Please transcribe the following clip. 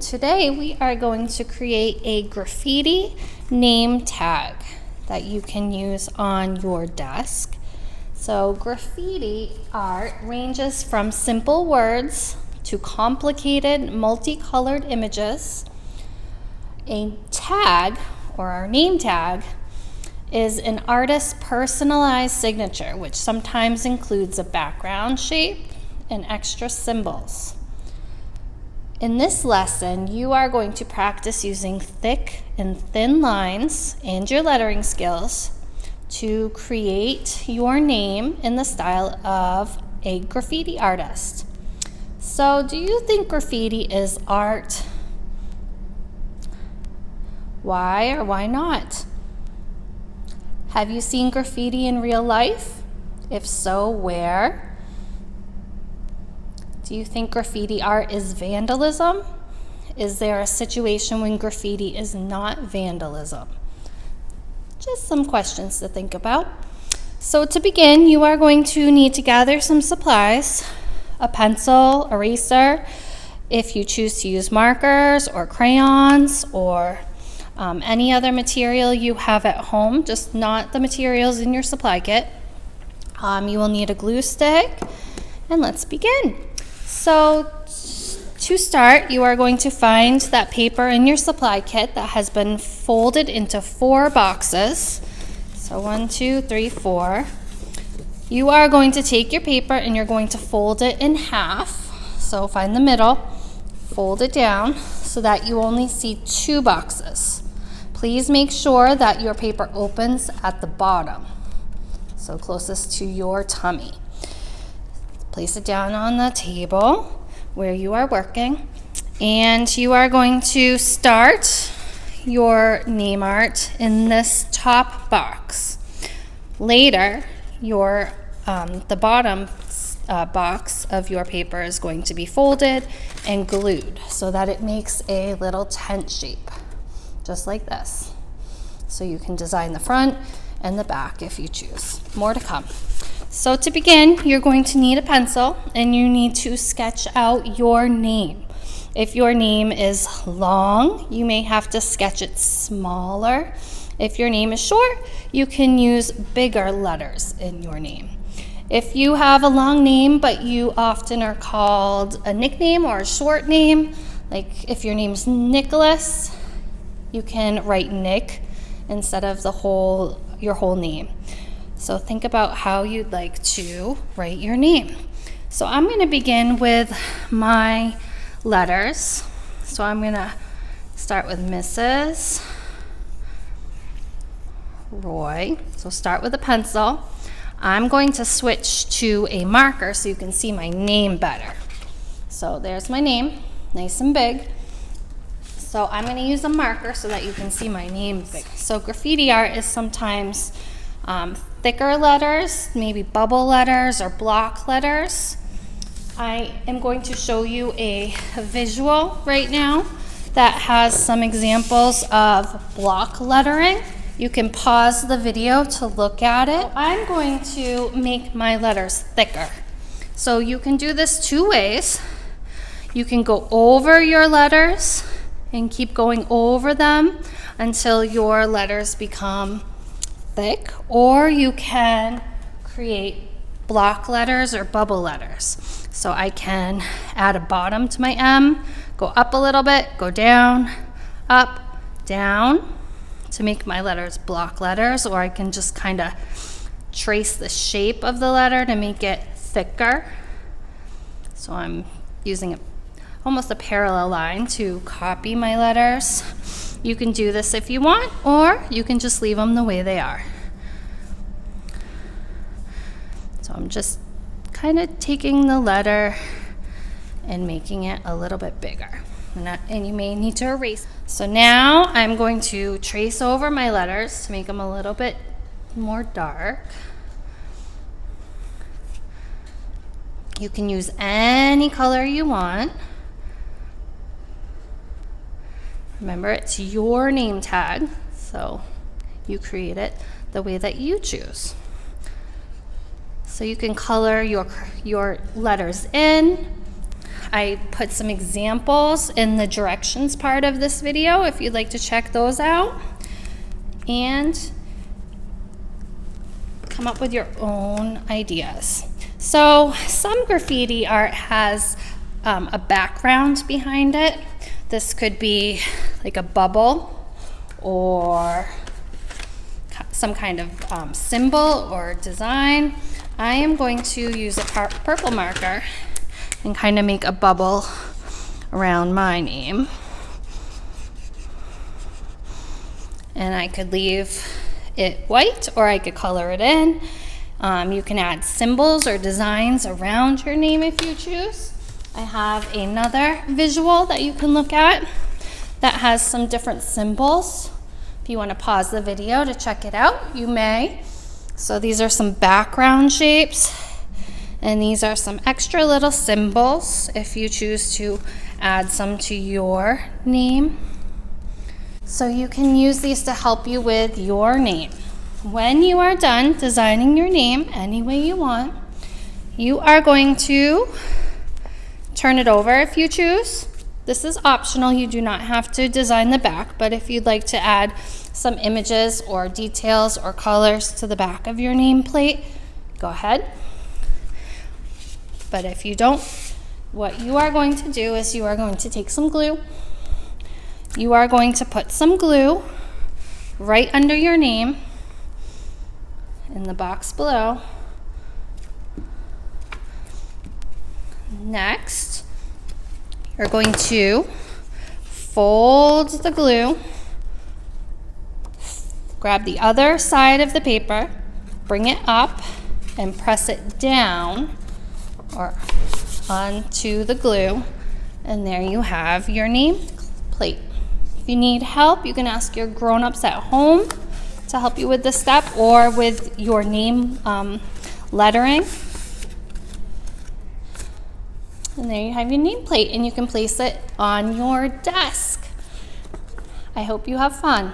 Today we are going to create a graffiti name tag that you can use on your desk. So graffiti art ranges from simple words to complicated multicolored images. A tag, or our name tag, is an artist's personalized signature, which sometimes includes a background shape and extra symbols. In this lesson, you are going to practice using thick and thin lines and your lettering skills to create your name in the style of a graffiti artist. So, do you think graffiti is art? Why or why not? Have you seen graffiti in real life? If so, where? Do you think graffiti art is vandalism? Is there a situation when graffiti is not vandalism? Just some questions to think about. So to begin, you are going to need to gather some supplies, a pencil, eraser, if you choose to use markers or crayons or any other material you have at home, just not the materials in your supply kit. You will need a glue stick, and let's begin. So to start, you are going to find that paper in your supply kit that has been folded into 4 boxes. So 1, 2, 3, 4. You are going to take your paper and you're going to fold it in half. So find the middle, fold it down so that you only see 2 boxes. Please make sure that your paper opens at the bottom, so closest to your tummy. Place it down on the table where you are working, and you are going to start your name art in this top box. Later, the bottom box of your paper is going to be folded and glued so that it makes a little tent shape, just like this. So you can design the front and the back if you choose. More to come. So to begin, you're going to need a pencil and you need to sketch out your name. If your name is long, you may have to sketch it smaller. If your name is short, you can use bigger letters in your name. If you have a long name, but you often are called a nickname or a short name, like if your name's Nicholas, you can write Nick instead of your whole name. So think about how you'd like to write your name. So I'm going to begin with my letters. So I'm going to start with Mrs. Roy. So start with a pencil. I'm going to switch to a marker so you can see my name better. So there's my name, nice and big. So I'm going to use a marker so that you can see my name big. So graffiti art is sometimes thicker letters, maybe bubble letters or block letters. I am going to show you a visual right now that has some examples of block lettering. You can pause the video to look at it. I'm going to make my letters thicker. So you can do this 2 ways. You can go over your letters and keep going over them until your letters become thick, or you can create block letters or bubble letters. So I can add a bottom to my M, go up a little bit, go down, up, down to make my letters block letters, or I can just kind of trace the shape of the letter to make it thicker. So I'm using almost a parallel line to copy my letters. You can do this if you want, or you can just leave them the way they are. So I'm just kind of taking the letter and making it a little bit bigger. And you may need to erase. So now I'm going to trace over my letters to make them a little bit more dark. You can use any color you want. Remember, it's your name tag, so you create it the way that you choose. So you can color your letters in. I put some examples in the directions part of this video if you'd like to check those out. And come up with your own ideas. So some graffiti art has a background behind it. This could be like a bubble or some kind of symbol or design. I am going to use a purple marker and kind of make a bubble around my name. And I could leave it white or I could color it in. You can add symbols or designs around your name if you choose. I have another visual that you can look at that has some different symbols. If you want to pause the video to check it out, you may. So these are some background shapes, and these are some extra little symbols if you choose to add some to your name. So you can use these to help you with your name. When you are done designing your name any way you want, you are going to turn it over if you choose. This is optional. You do not have to design the back, but if you'd like to add some images or details or colors to the back of your nameplate, go ahead. But if you don't, what you are going to do is you are going to take some glue. You are going to put some glue right under your name in the box below. Next, you're going to fold the glue, grab the other side of the paper, bring it up, and press it down or onto the glue, and there you have your name plate. If you need help, you can ask your grown-ups at home to help you with this step or with your name lettering. And there you have your nameplate, and you can place it on your desk. I hope you have fun.